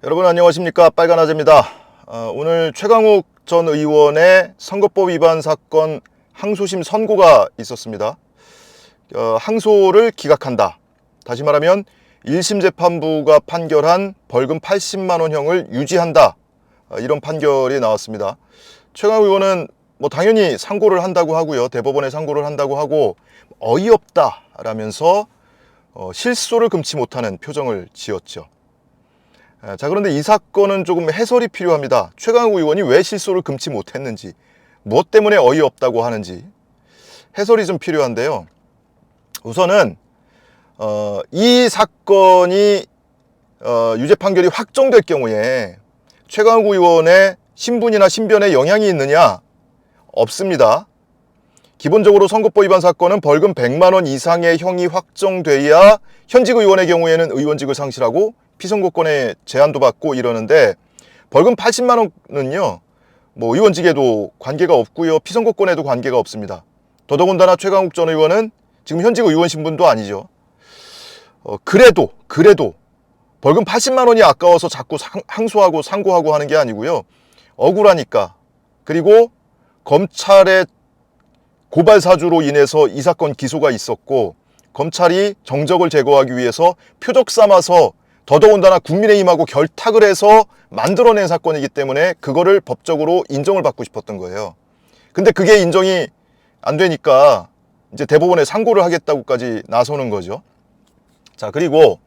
여러분 안녕하십니까, 빨간아재입니다. 오늘 최강욱 전 의원의 선거법 위반 사건 항소심 선고가 있었습니다. 항소를 기각한다. 다시 말하면 1심 재판부가 판결한 벌금 80만원형을 유지한다. 이런 판결이 나왔습니다. 최강욱 의원은 당연히 상고를 한다고 하고요. 대법원에 상고를 한다고 하고 어이없다 라면서 실소를 금치 못하는 표정을 지었죠. 자, 그런데 이 사건은 조금 해설이 필요합니다. 최강욱 의원이 왜 실소를 금치 못했는지, 무엇 때문에 어이없다고 하는지 해설이 좀 필요한데요. 우선은 이 사건이 유죄 판결이 확정될 경우에 최강욱 의원의 신분이나 신변에 영향이 있느냐? 없습니다. 기본적으로 선거법 위반 사건은 벌금 100만 원 이상의 형이 확정돼야 현직 의원의 경우에는 의원직을 상실하고 피선거권에 제한도 받고 이러는데, 벌금 80만 원은요 의원직에도 관계가 없고요, 피선거권에도 관계가 없습니다. 더더군다나 최강욱 전 의원은 지금 현직 의원 신분도 아니죠. 그래도 벌금 80만 원이 아까워서 자꾸 항소하고 상고하고 하는 게 아니고요, 억울하니까, 그리고 검찰의 고발 사주로 인해서 이 사건 기소가 있었고, 검찰이 정적을 제거하기 위해서 표적 삼아서 더더군다나 국민의힘하고 결탁을 해서 만들어낸 사건이기 때문에 그거를 법적으로 인정을 받고 싶었던 거예요. 근데 그게 인정이 안 되니까 이제 대법원에 상고를 하겠다고까지 나서는 거죠. 자, 그리고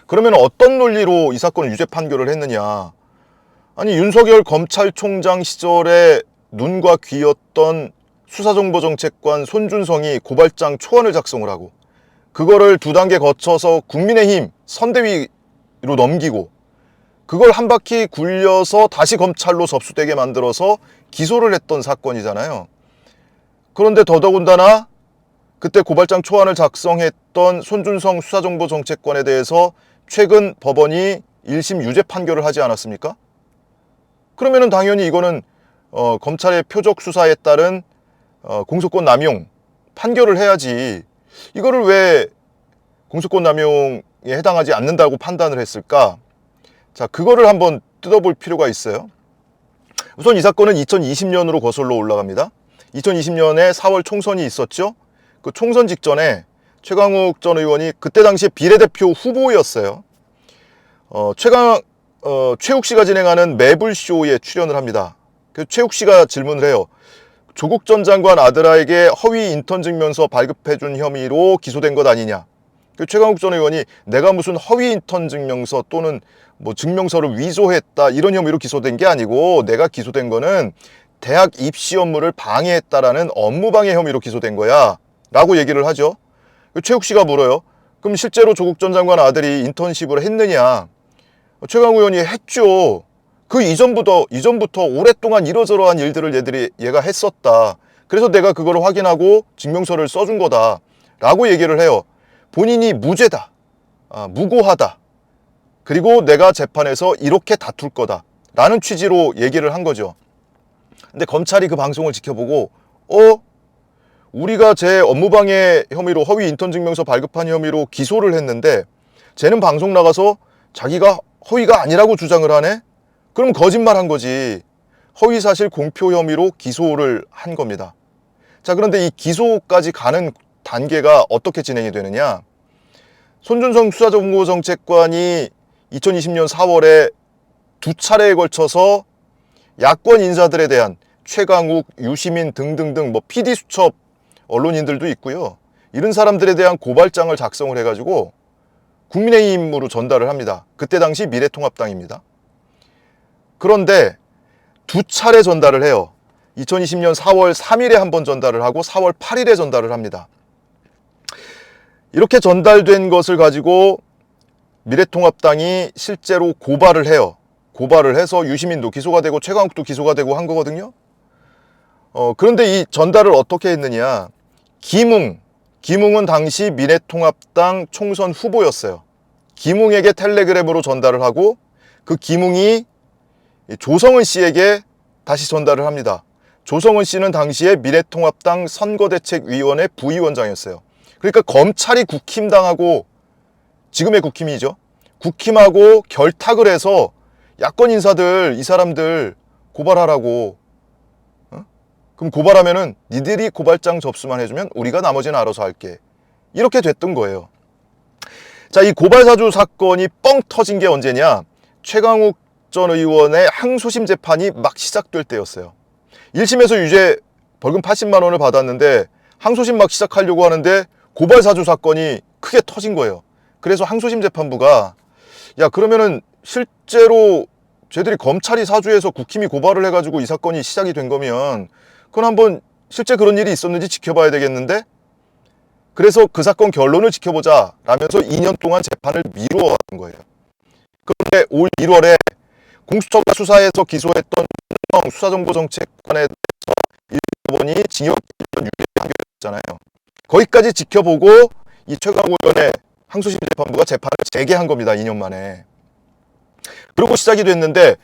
그러면 어떤 논리로 이 사건을 유죄 판결을 했느냐? 아니, 윤석열 검찰총장 시절에 눈과 귀였던 수사정보정책관 손준성이 고발장 초안을 작성을 하고, 그거를 2단계 거쳐서 국민의힘 선대위로 넘기고, 그걸 한 바퀴 굴려서 다시 검찰로 접수되게 만들어서 기소를 했던 사건이잖아요. 그런데 더더군다나 그때 고발장 초안을 작성했던 손준성 수사정보정책관에 대해서 최근 법원이 1심 유죄 판결을 하지 않았습니까? 그러면은 당연히 이거는 검찰의 표적 수사에 따른 공소권 남용 판결을 해야지, 이거를 왜 공소권 남용에 해당하지 않는다고 판단을 했을까? 자, 그거를 한번 뜯어볼 필요가 있어요. 우선 이 사건은 2020년으로 거슬러 올라갑니다. 2020년에 4월 총선이 있었죠. 그 총선 직전에 최강욱 전 의원이 그때 당시에 비례대표 후보였어요. 최욱 씨가 진행하는 매불쇼에 출연을 합니다. 그래서 최욱 씨가 질문을 해요. 조국 전 장관 아들에게 허위 인턴 증명서 발급해준 혐의로 기소된 것 아니냐. 최강욱 전 의원이 내가 무슨 허위 인턴 증명서 또는 증명서를 위조했다 이런 혐의로 기소된 게 아니고, 내가 기소된 거는 대학 입시 업무를 방해했다라는 업무방해 혐의로 기소된 거야 라고 얘기를 하죠. 최욱 씨가 물어요. 그럼 실제로 조국 전 장관 아들이 인턴십을 했느냐? 최강욱 의원이 했죠. 그 이전부터 오랫동안 이러저러한 일들을 얘가 했었다. 그래서 내가 그걸 확인하고 증명서를 써준 거다 라고 얘기를 해요. 본인이 무죄다, 무고하다, 그리고 내가 재판에서 이렇게 다툴 거다 라는 취지로 얘기를 한 거죠. 근데 검찰이 그 방송을 지켜보고 우리가 제 업무방해 혐의로 허위 인턴 증명서 발급한 혐의로 기소를 했는데 쟤는 방송 나가서 자기가 허위가 아니라고 주장을 하네? 그럼 거짓말한 거지. 허위사실 공표 혐의로 기소를 한 겁니다. 자, 그런데 이 기소까지 가는 단계가 어떻게 진행이 되느냐? 손준성 수사정보정책관이 2020년 4월에 2차례에 걸쳐서 야권 인사들에 대한 최강욱, 유시민 등등등 PD수첩 언론인들도 있고요, 이런 사람들에 대한 고발장을 작성을 해가지고 국민의힘으로 전달을 합니다. 그때 당시 미래통합당입니다. 그런데 2차례 전달을 해요. 2020년 4월 3일에 한 번 전달을 하고 4월 8일에 전달을 합니다. 이렇게 전달된 것을 가지고 미래통합당이 실제로 고발을 해요. 고발을 해서 유시민도 기소가 되고 최강욱도 기소가 되고 한 거거든요. 그런데 이 전달을 어떻게 했느냐? 김웅은 당시 미래통합당 총선 후보였어요. 김웅에게 텔레그램으로 전달을 하고, 그 김웅이 조성은 씨에게 다시 전달을 합니다. 조성은 씨는 당시에 미래통합당 선거대책위원회 부위원장이었어요. 그러니까 검찰이 국힘당하고, 지금의 국힘이죠, 국힘하고 결탁을 해서 야권 인사들, 이 사람들 고발하라고. 어? 그럼 고발하면은 니들이 고발장 접수만 해주면 우리가 나머지는 알아서 할게. 이렇게 됐던 거예요. 자, 이 고발사주 사건이 뻥 터진 게 언제냐? 최강욱 전 의원의 항소심 재판이 막 시작될 때였어요. 1심에서 유죄 벌금 80만 원을 받았는데 항소심 막 시작하려고 하는데 고발사주 사건이 크게 터진 거예요. 그래서 항소심 재판부가 야, 그러면은 실제로 쟤들이 검찰이 사주해서 국힘이 고발을 해가지고 이 사건이 시작이 된 거면 그건 한번 실제 그런 일이 있었는지 지켜봐야 되겠는데? 그래서 그 사건 결론을 지켜보자 라면서 2년 동안 재판을 미루어간 거예요. 그런데 올 1월에 공수처가 수사해서 기소했던 수사정보정책관에 대해서 일본이 징역 1년 유죄 판결했잖아요. 거기까지 지켜보고 이 최강욱 의원의 항소심 재판부가 재판을 재개한 겁니다. 2년 만에. 그리고 시작이 됐는데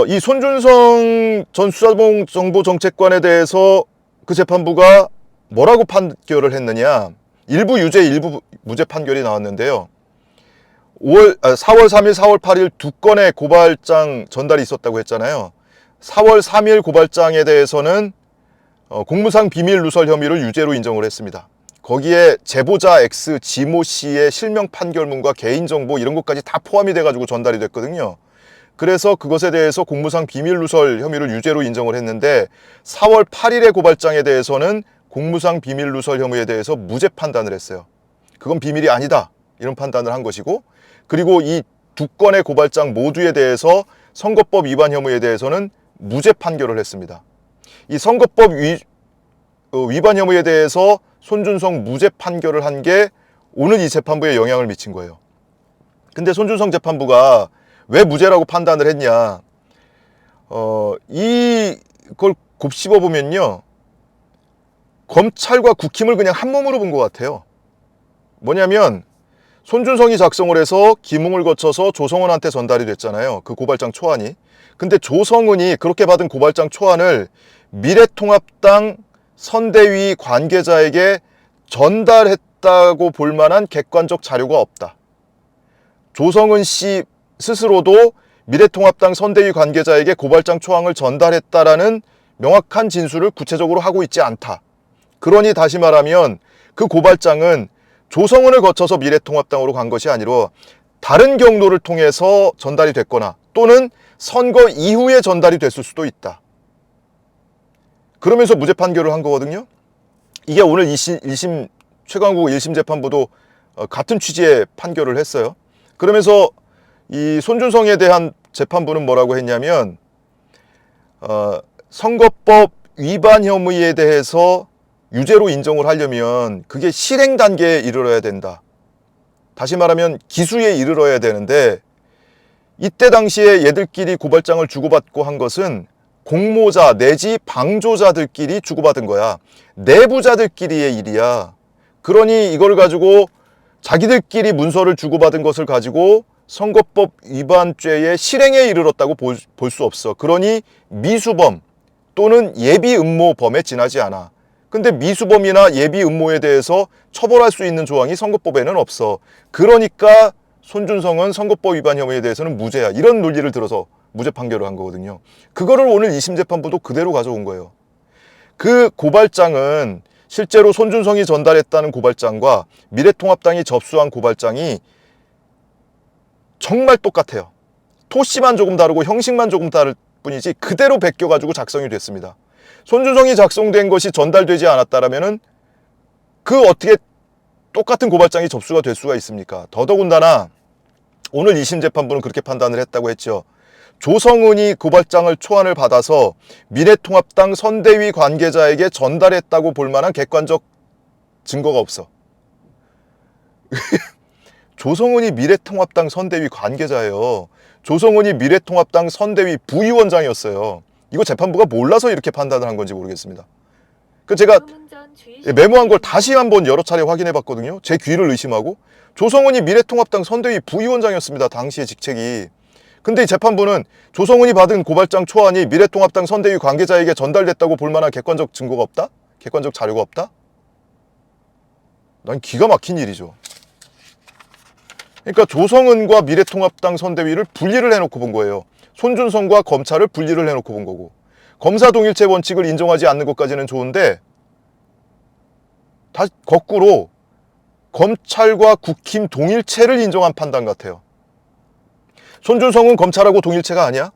이 손준성 전 수사정보정책관에 대해서 그 재판부가 뭐라고 판결을 했느냐. 일부 유죄, 일부 무죄 판결이 나왔는데요. 4월 3일, 4월 8일 두 건의 고발장 전달이 있었다고 했잖아요. 4월 3일 고발장에 대해서는 공무상 비밀 누설 혐의를 유죄로 인정을 했습니다. 거기에 제보자 X, 지모 씨의 실명 판결문과 개인정보 이런 것까지 다 포함이 돼가지고 전달이 됐거든요. 그래서 그것에 대해서 공무상 비밀 누설 혐의를 유죄로 인정을 했는데 4월 8일의 고발장에 대해서는 공무상 비밀 누설 혐의에 대해서 무죄 판단을 했어요. 그건 비밀이 아니다. 이런 판단을 한 것이고, 그리고 이 두 건의 고발장 모두에 대해서 선거법 위반 혐의에 대해서는 무죄 판결을 했습니다. 이 선거법 위반 혐의에 대해서 손준성 무죄 판결을 한 게 오늘 이 재판부에 영향을 미친 거예요. 근데 손준성 재판부가 왜 무죄라고 판단을 했냐. 이걸 곱씹어 보면요. 검찰과 국힘을 그냥 한 몸으로 본 것 같아요. 뭐냐면 손준성이 작성을 해서 김웅을 거쳐서 조성은한테 전달이 됐잖아요. 그 고발장 초안이. 근데 조성은이 그렇게 받은 고발장 초안을 미래통합당 선대위 관계자에게 전달했다고 볼 만한 객관적 자료가 없다. 조성은 씨 스스로도 미래통합당 선대위 관계자에게 고발장 초안을 전달했다라는 명확한 진술을 구체적으로 하고 있지 않다. 그러니 다시 말하면 그 고발장은 조성은을 거쳐서 미래통합당으로 간 것이 아니라 다른 경로를 통해서 전달이 됐거나 또는 선거 이후에 전달이 됐을 수도 있다. 그러면서 무죄 판결을 한 거거든요. 이게 오늘 1심 최강욱 1심 재판부도 같은 취지의 판결을 했어요. 그러면서 이 손준성에 대한 재판부는 뭐라고 했냐면 선거법 위반 혐의에 대해서 유죄로 인정을 하려면 그게 실행 단계에 이르러야 된다. 다시 말하면 기수에 이르러야 되는데 이때 당시에 얘들끼리 고발장을 주고받고 한 것은 공모자 내지 방조자들끼리 주고받은 거야. 내부자들끼리의 일이야. 그러니 이걸 가지고 자기들끼리 문서를 주고받은 것을 가지고 선거법 위반죄의 실행에 이르렀다고 볼 수 없어. 그러니 미수범 또는 예비 음모범에 지나지 않아. 근데 미수범이나 예비 음모에 대해서 처벌할 수 있는 조항이 선거법에는 없어. 그러니까 손준성은 선거법 위반 혐의에 대해서는 무죄야. 이런 논리를 들어서 무죄 판결을 한 거거든요. 그거를 오늘 2심 재판부도 그대로 가져온 거예요. 그 고발장은 실제로 손준성이 전달했다는 고발장과 미래통합당이 접수한 고발장이 정말 똑같아요. 토씨만 조금 다르고 형식만 조금 다를 뿐이지 그대로 베껴가지고 작성이 됐습니다. 손준성이 작성된 것이 전달되지 않았다라면은 그 어떻게 똑같은 고발장이 접수가 될 수가 있습니까? 더더군다나 오늘 2심 재판부는 그렇게 판단을 했다고 했죠. 조성은이 고발장을 초안을 받아서 미래통합당 선대위 관계자에게 전달했다고 볼 만한 객관적 증거가 없어. 조성은이 미래통합당 선대위 관계자예요. 조성은이 미래통합당 선대위 부위원장이었어요. 이거 재판부가 몰라서 이렇게 판단을 한 건지 모르겠습니다. 그 제가 메모한 걸 다시 한번 여러 차례 확인해 봤거든요. 제 귀를 의심하고. 조성은이 미래통합당 선대위 부위원장이었습니다. 당시의 직책이. 근데 이 재판부는 조성은이 받은 고발장 초안이 미래통합당 선대위 관계자에게 전달됐다고 볼 만한 객관적 증거가 없다? 객관적 자료가 없다? 난 기가 막힌 일이죠. 그러니까 조성은과 미래통합당 선대위를 분리를 해놓고 본 거예요. 손준성과 검찰을 분리를 해놓고 본 거고, 검사 동일체 원칙을 인정하지 않는 것까지는 좋은데 다 거꾸로 검찰과 국힘 동일체를 인정한 판단 같아요. 손준성은 검찰하고 동일체가 아니야?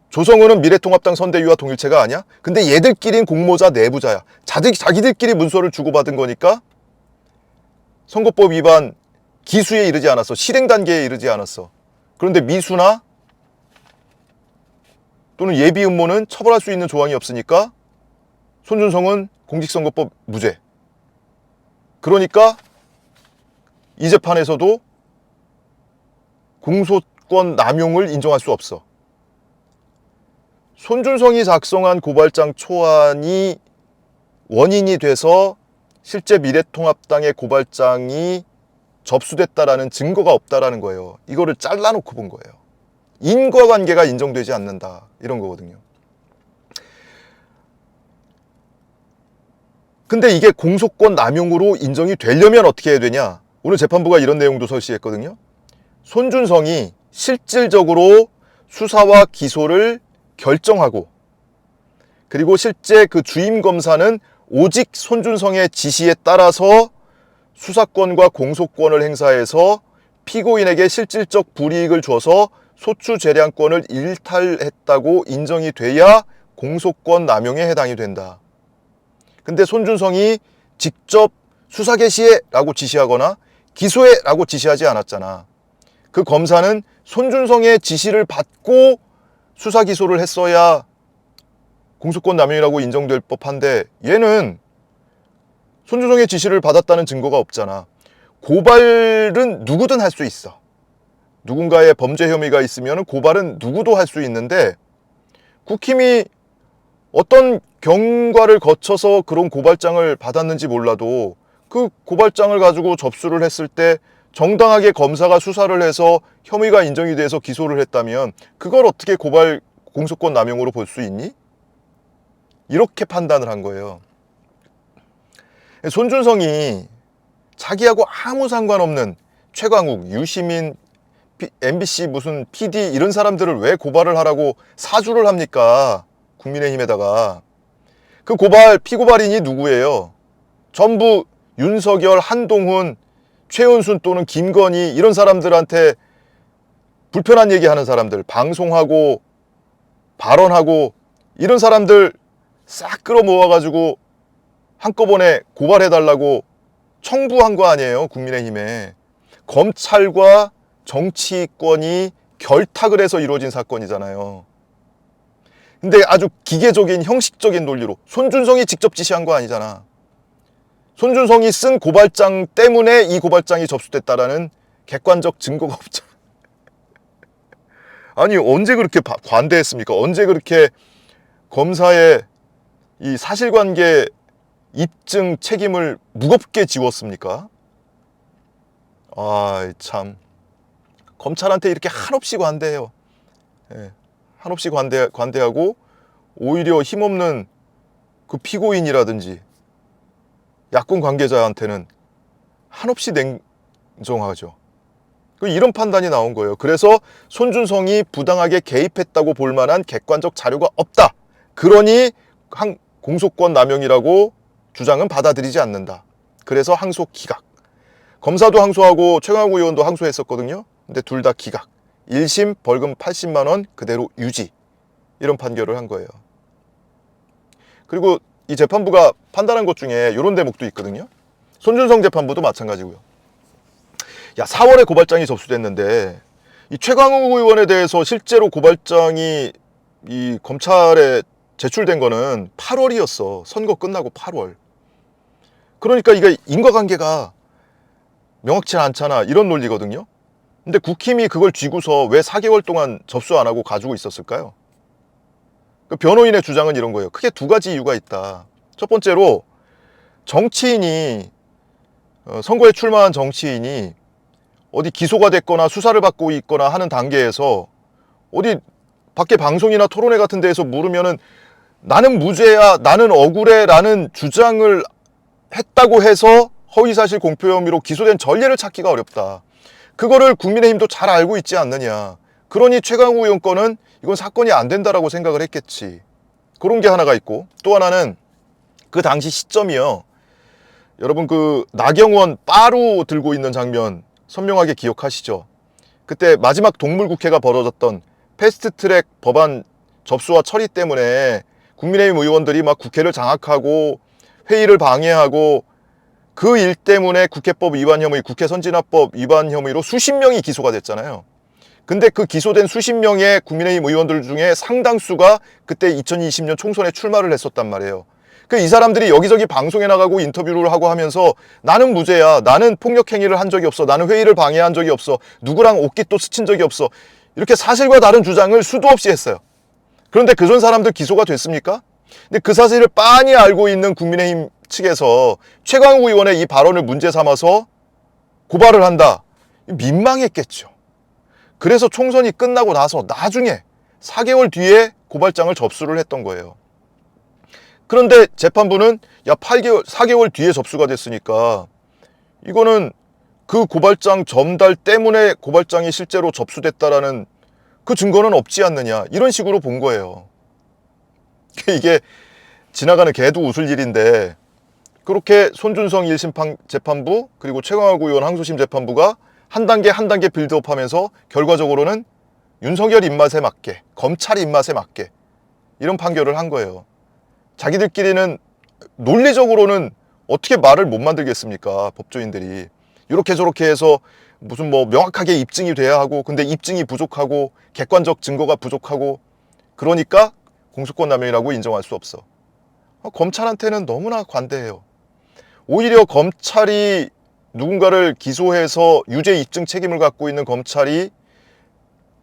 조성은은 미래통합당 선대위와 동일체가 아니야? 근데 얘들끼리는 공모자 내부자야. 자기들끼리 문서를 주고받은 거니까 선거법 위반 기수에 이르지 않았어. 실행 단계에 이르지 않았어. 그런데 미수나 또는 예비 음모는 처벌할 수 있는 조항이 없으니까 손준성은 공직선거법 무죄. 그러니까 이 재판에서도 공소권 남용을 인정할 수 없어. 손준성이 작성한 고발장 초안이 원인이 돼서 실제 미래통합당의 고발장이 접수됐다라는 증거가 없다라는 거예요. 이거를 잘라놓고 본 거예요. 인과관계가 인정되지 않는다, 이런 거거든요. 근데 이게 공소권 남용으로 인정이 되려면 어떻게 해야 되냐? 오늘 재판부가 이런 내용도 설시했거든요. 손준성이 실질적으로 수사와 기소를 결정하고, 그리고 실제 그 주임 검사는 오직 손준성의 지시에 따라서 수사권과 공소권을 행사해서 피고인에게 실질적 불이익을 줘서 소추재량권을 일탈했다고 인정이 돼야 공소권 남용에 해당이 된다. 근데 손준성이 직접 수사 개시해라고 지시하거나 기소해라고 지시하지 않았잖아. 그 검사는 손준성의 지시를 받고 수사 기소를 했어야 공소권 남용이라고 인정될 법한데, 얘는 손준성의 지시를 받았다는 증거가 없잖아. 고발은 누구든 할 수 있어. 누군가의 범죄 혐의가 있으면 고발은 누구도 할 수 있는데, 국힘이 어떤 경과를 거쳐서 그런 고발장을 받았는지 몰라도 그 고발장을 가지고 접수를 했을 때 정당하게 검사가 수사를 해서 혐의가 인정이 돼서 기소를 했다면 그걸 어떻게 공소권 남용으로 볼 수 있니? 이렇게 판단을 한 거예요. 손준성이 자기하고 아무 상관없는 최광욱, 유시민, MBC 무슨 PD 이런 사람들을 왜 고발을 하라고 사주를 합니까? 국민의힘에다가. 그 피고발인이 누구예요? 전부 윤석열, 한동훈, 최은순 또는 김건희 이런 사람들한테 불편한 얘기하는 사람들, 방송하고 발언하고 이런 사람들 싹 끌어모아가지고 한꺼번에 고발해달라고 청구한 거 아니에요, 국민의힘에. 검찰과 정치권이 결탁을 해서 이루어진 사건이잖아요. 근데 아주 기계적인 형식적인 논리로 손준성이 직접 지시한 거 아니잖아. 손준성이 쓴 고발장 때문에 이 고발장이 접수됐다라는 객관적 증거가 없잖아. 아니, 언제 그렇게 관대했습니까? 언제 그렇게 검사의 이 사실관계 입증 책임을 무겁게 지웠습니까? 아, 참. 검찰한테 이렇게 한없이 관대해요. 예, 한없이 관대하고 오히려 힘없는 그 피고인이라든지 야권 관계자한테는 한없이 냉정하죠. 이런 판단이 나온 거예요. 그래서 손준성이 부당하게 개입했다고 볼 만한 객관적 자료가 없다. 그러니 공소권 남용이라고 주장은 받아들이지 않는다. 그래서 항소 기각. 검사도 항소하고 최강욱 의원도 항소했었거든요. 근데 둘 다 기각. 1심 벌금 80만 원 그대로 유지. 이런 판결을 한 거예요. 그리고 이 재판부가 판단한 것 중에 이런 대목도 있거든요. 손준성 재판부도 마찬가지고요. 야, 4월에 고발장이 접수됐는데 이 최강욱 의원에 대해서 실제로 고발장이 이 검찰에 제출된 거는 8월이었어. 선거 끝나고 8월. 그러니까 이게 인과관계가 명확치 않잖아. 이런 논리거든요. 근데 국힘이 그걸 쥐고서 왜 4개월 동안 접수 안 하고 가지고 있었을까요? 그 변호인의 주장은 이런 거예요. 크게 두 가지 이유가 있다. 첫 번째로 정치인이 선거에 출마한 정치인이 어디 기소가 됐거나 수사를 받고 있거나 하는 단계에서 어디 밖에 방송이나 토론회 같은 데에서 물으면은 나는 무죄야, 나는 억울해 라는 주장을 했다고 해서 허위사실 공표 혐의로 기소된 전례를 찾기가 어렵다. 그거를 국민의힘도 잘 알고 있지 않느냐. 그러니 최강욱 의원 건은 이건 사건이 안 된다라고 생각을 했겠지. 그런 게 하나가 있고, 또 하나는 그 당시 시점이요. 여러분 그 나경원 빠루 들고 있는 장면 선명하게 기억하시죠? 그때 마지막 동물국회가 벌어졌던 패스트트랙 법안 접수와 처리 때문에 국민의힘 의원들이 막 국회를 장악하고 회의를 방해하고 그 일 때문에 국회법 위반 혐의, 국회 선진화법 위반 혐의로 수십 명이 기소가 됐잖아요. 근데 그 기소된 수십 명의 국민의힘 의원들 중에 상당수가 그때 2020년 총선에 출마를 했었단 말이에요. 그 이 사람들이 여기저기 방송에 나가고 인터뷰를 하고 하면서 나는 무죄야, 나는 폭력 행위를 한 적이 없어, 나는 회의를 방해한 적이 없어, 누구랑 옷깃도 스친 적이 없어, 이렇게 사실과 다른 주장을 수도 없이 했어요. 그런데 그런 사람들 기소가 됐습니까? 근데 그 사실을 빤히 알고 있는 국민의힘 측에서 최강욱 의원의 이 발언을 문제 삼아서 고발을 한다. 민망했겠죠. 그래서 총선이 끝나고 나서 나중에 4개월 뒤에 고발장을 접수를 했던 거예요. 그런데 재판부는 4개월 뒤에 접수가 됐으니까 이거는 그 고발장 전달 때문에 고발장이 실제로 접수됐다라는 그 증거는 없지 않느냐, 이런 식으로 본 거예요. 이게 지나가는 개도 웃을 일인데, 그렇게 손준성 1심 재판부 그리고 최강욱 의원 항소심 재판부가 한 단계 한 단계 빌드업하면서 결과적으로는 윤석열 입맛에 맞게, 검찰 입맛에 맞게 이런 판결을 한 거예요. 자기들끼리는 논리적으로는 어떻게 말을 못 만들겠습니까? 법조인들이 이렇게 저렇게 해서 무슨 뭐 명확하게 입증이 돼야 하고, 근데 입증이 부족하고 객관적 증거가 부족하고, 그러니까 공소권 남용이라고 인정할 수 없어. 검찰한테는 너무나 관대해요. 오히려 검찰이 누군가를 기소해서 유죄 입증 책임을 갖고 있는 검찰이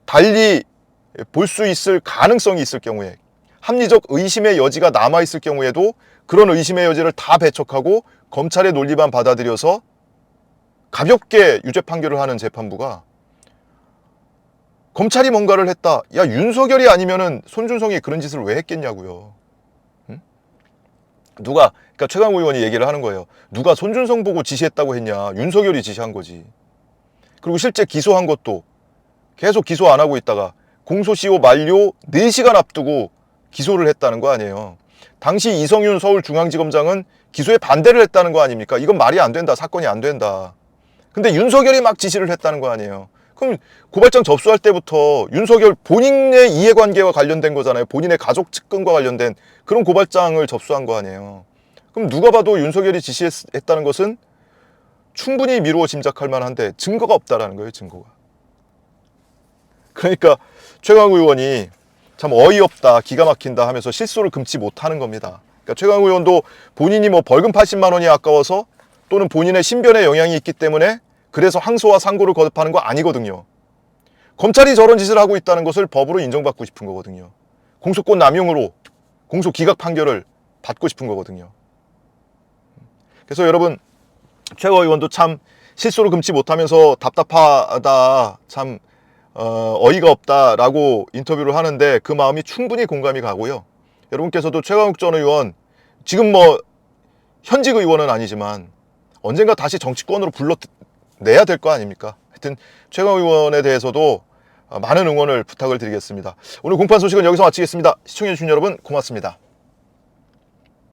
달리 볼 수 있을 가능성이 있을 경우에, 합리적 의심의 여지가 남아있을 경우에도 그런 의심의 여지를 다 배척하고 검찰의 논리만 받아들여서 가볍게 유죄 판결을 하는 재판부가, 검찰이 뭔가를 했다, 야 윤석열이 아니면은 손준성이 그런 짓을 왜 했겠냐고요. 응? 그러니까 최강욱 의원이 얘기를 하는 거예요. 누가 손준성 보고 지시했다고 했냐, 윤석열이 지시한 거지. 그리고 실제 기소한 것도 계속 기소 안 하고 있다가 공소시효 만료 4시간 앞두고 기소를 했다는 거 아니에요. 당시 이성윤 서울중앙지검장은 기소에 반대를 했다는 거 아닙니까? 이건 말이 안 된다, 사건이 안 된다. 근데 윤석열이 막 지시를 했다는 거 아니에요. 그럼 고발장 접수할 때부터 윤석열 본인의 이해관계와 관련된 거잖아요. 본인의 가족 측근과 관련된 그런 고발장을 접수한 거 아니에요. 그럼 누가 봐도 윤석열이 지시했다는 것은 충분히 미루어 짐작할 만한데 증거가 없다라는 거예요, 증거가. 그러니까 최강욱 의원이 참 어이없다, 기가 막힌다 하면서 실소를 금치 못하는 겁니다. 그러니까 최강욱 의원도 본인이 뭐 벌금 80만 원이 아까워서, 또는 본인의 신변에 영향이 있기 때문에 그래서 항소와 상고를 거듭하는 거 아니거든요. 검찰이 저런 짓을 하고 있다는 것을 법으로 인정받고 싶은 거거든요. 공소권 남용으로 공소 기각 판결을 받고 싶은 거거든요. 그래서 여러분, 최강 의원도 참 실소를 금치 못하면서 답답하다, 참 어이가 없다라고 인터뷰를 하는데 그 마음이 충분히 공감이 가고요. 여러분께서도 최강욱 전 의원, 지금 뭐 현직 의원은 아니지만 언젠가 다시 정치권으로 불러내야 될 거 아닙니까? 하여튼 최강욱 의원에 대해서도 많은 응원을 부탁을 드리겠습니다. 오늘 공판 소식은 여기서 마치겠습니다. 시청해주신 여러분 고맙습니다.